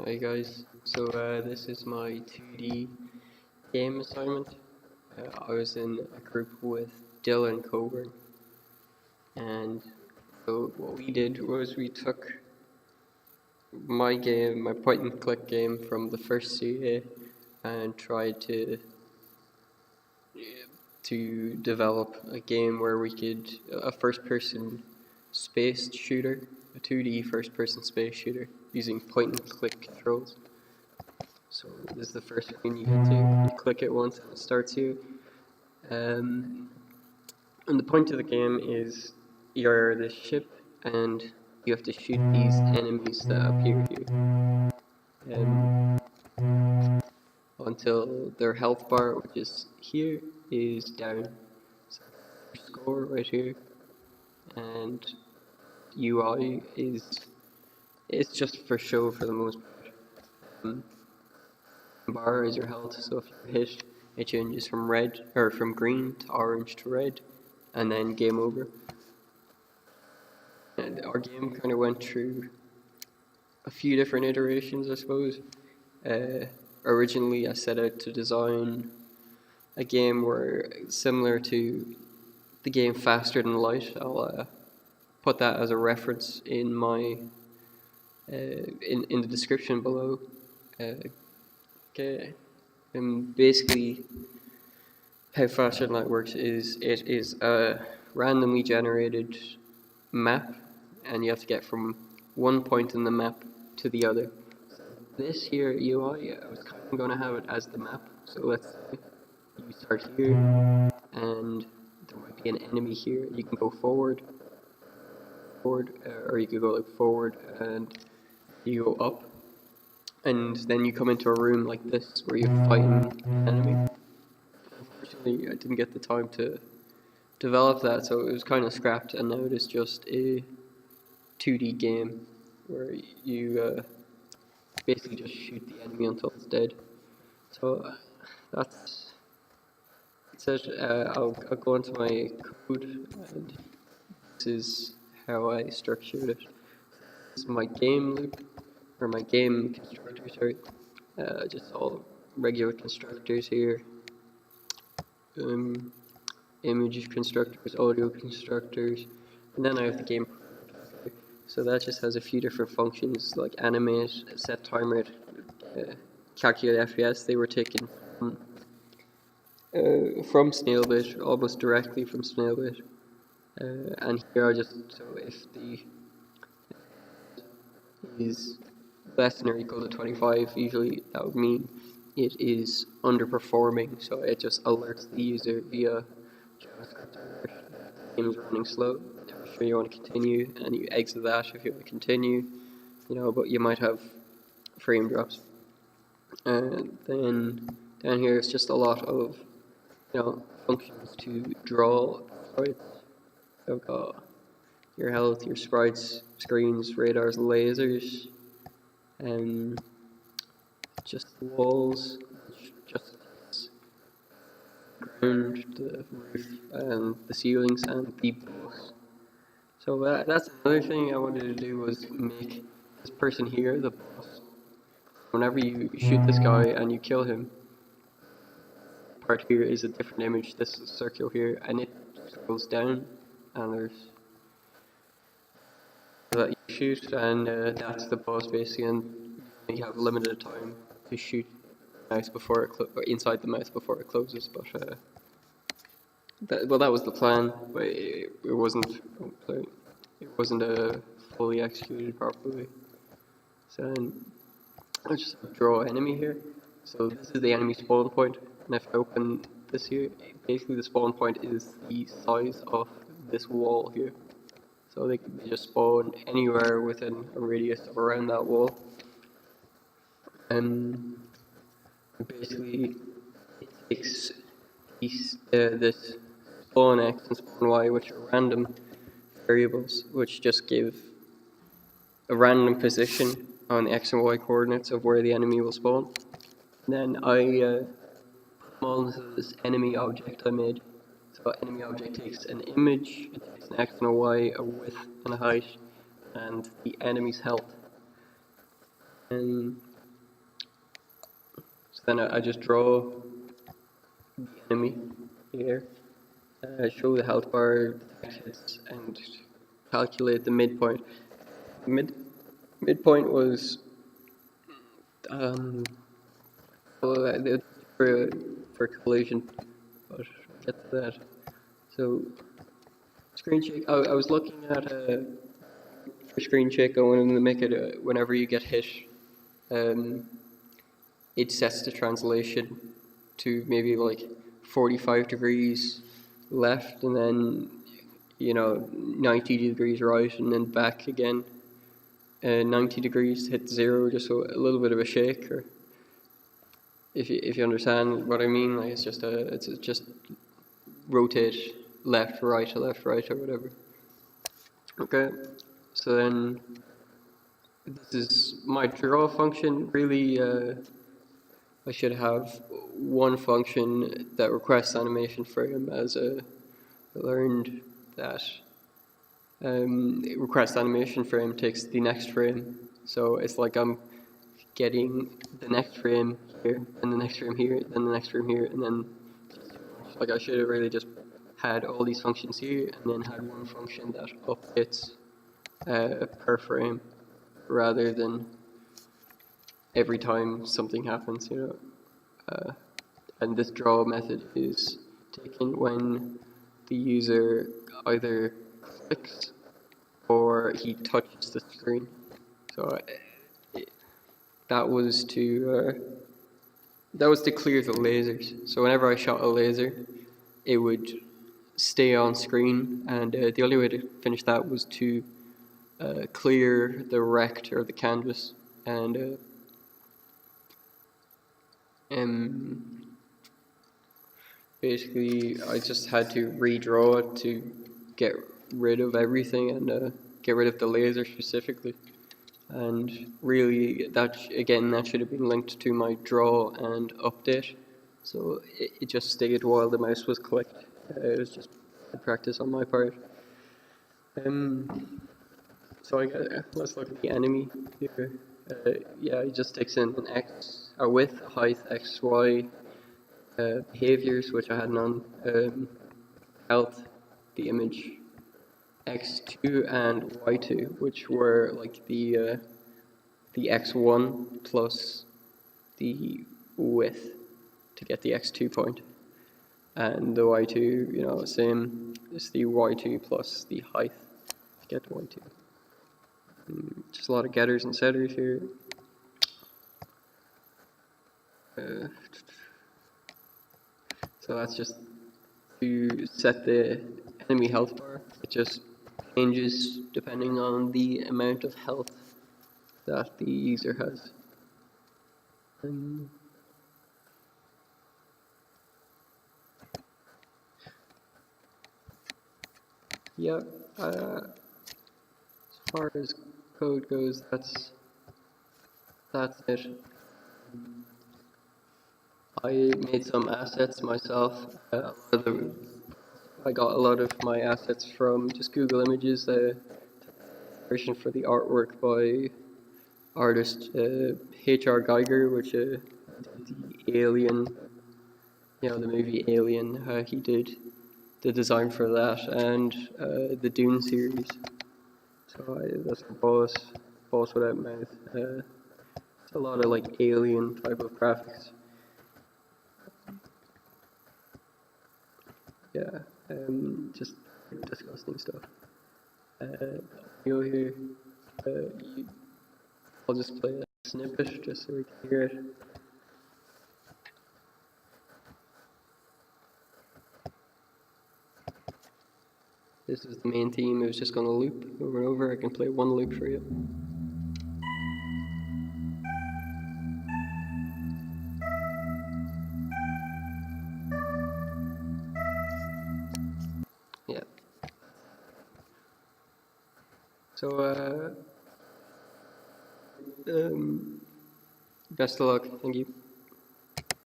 Hi guys, this is my 2D game assignment. I was in a group with Dylan Coburn, and so what we did was we took my point and click game from the first CA, and tried to develop a game where we could a first-person space shooter, a 2D first-person space shooter using point and click controls. So this is the first screen you get to. You click it once and it starts you. And the point of the game is you're this ship and you have to shoot these enemies that appear here. Until their health bar, which is here, is down. So score right here. And UI it's just for show for the most part. Bar is your health, so if you hit, it changes from green to orange to red, and then game over. And our game kind of went through a few different iterations, I suppose. Originally, I set out to design a game where similar to the game Faster Than Light. I'll put that as a reference in my in the description below. Okay, and basically how Faster Than Light works is it is a randomly generated map, and you have to get from one point in the map to the other. This here UI, I was kind of going to have it as the map. So let's say you start here, and there might be an enemy here. You can go forward, or you could go like forward, and you go up. And then you come into a room like this where you're fighting an enemy. Unfortunately, I didn't get the time to develop that, so it was kind of scrapped, and now it is just a 2D game where you basically just shoot the enemy until it's dead. So that's it. I'll go into my code, and this is how I structured it. This is my game loop, or my game constructor, sorry. Just all regular constructors here. Image constructors, audio constructors, and then I have the game. So that just has a few different functions like animate, set time rate, calculate FPS. They were taken from Snailbit, almost directly from Snailbit. And here are just, so if the is less than or equal to 25, usually that would mean it is underperforming, so it just alerts the user via Javascript alert that the game is running slow. If you're sure you want to continue, and you exit that if you want to continue, but you might have frame drops. And then down here it's just a lot of functions to draw sprites. So I've got your health, your sprites, screens, radars, lasers, and just the walls, just the ground, the roof, and the ceilings, and the boss. So that's another thing I wanted to do, was make this person here the boss. Whenever you shoot this guy and you kill him, part here is a different image, this circle here, and it goes down, and there's that you shoot, and that's the boss basically, and you have limited time to shoot the mouse before or inside the mouth before it closes. But that was the plan, but it wasn't. It wasn't fully executed properly. So I'll just draw an enemy here. So this is the enemy spawn point, and if I open this here, basically the spawn point is the size of this wall here. So they can just spawn anywhere within a radius of around that wall. And basically it takes this spawn x and spawn y, which are random variables, which just give a random position on the x and y coordinates of where the enemy will spawn. And then I put them all into this enemy object I made. So enemy object takes an image, it takes an x and a y, a width and a height, and the enemy's health. And Then I just draw the enemy here, show the health bar, detect hits, and calculate the midpoint. Midpoint was well, for collision, but we'll get to that. So screen check. I was looking at for screen check. I wanted to make it whenever you get hit, it sets the translation to maybe like 45 degrees left, and then 90 degrees right, and then back again. 90 degrees to hit 0, just so a little bit of a shake, or if you understand what I mean, like it's just rotate left, right, or whatever. Okay, so then this is my draw function. Really, I should have one function that requests animation frame, as I learned that request animation frame takes the next frame. So it's like I'm getting the next frame here, and the next frame here, then the next frame here, and then like I should have really just had all these functions here, and then had one function that updates per frame, rather than every time something happens, and this draw method is taken when the user either clicks or he touches the screen. So that was to clear the lasers. So whenever I shot a laser, it would stay on screen, and the only way to finish that was to clear the rect, or the canvas, and basically I just had to redraw it to get rid of everything, and get rid of the laser specifically. And really, that should have been linked to my draw and update, so it just stayed while the mouse was clicked. It was just a practice on my part. So let's look at the enemy here. Yeah, it just takes in an x, a width, height, x, y, behaviors, which I had none, health, the image, x2 and y2, which were like the x1 plus the width to get the x2 point, and the y2, same, is the y2 plus the height to get the y2. Just a lot of getters and setters here. So that's just to set the enemy health bar. It just changes depending on the amount of health that the user has. Yeah, as far as code goes, that's it. I made some assets myself. I got a lot of my assets from just Google Images. Version for the artwork by artist H.R. Geiger, which did the Alien, the movie Alien. He did the design for that, and the Dune series. So that's a boss without mouth. It's a lot of like alien type of graphics. Yeah, just disgusting stuff. Here, I'll just play a snippet just so we can hear it. This is the main theme. It was just going to loop over and over. I can play one loop for you. Yeah. So, best of luck. Thank you.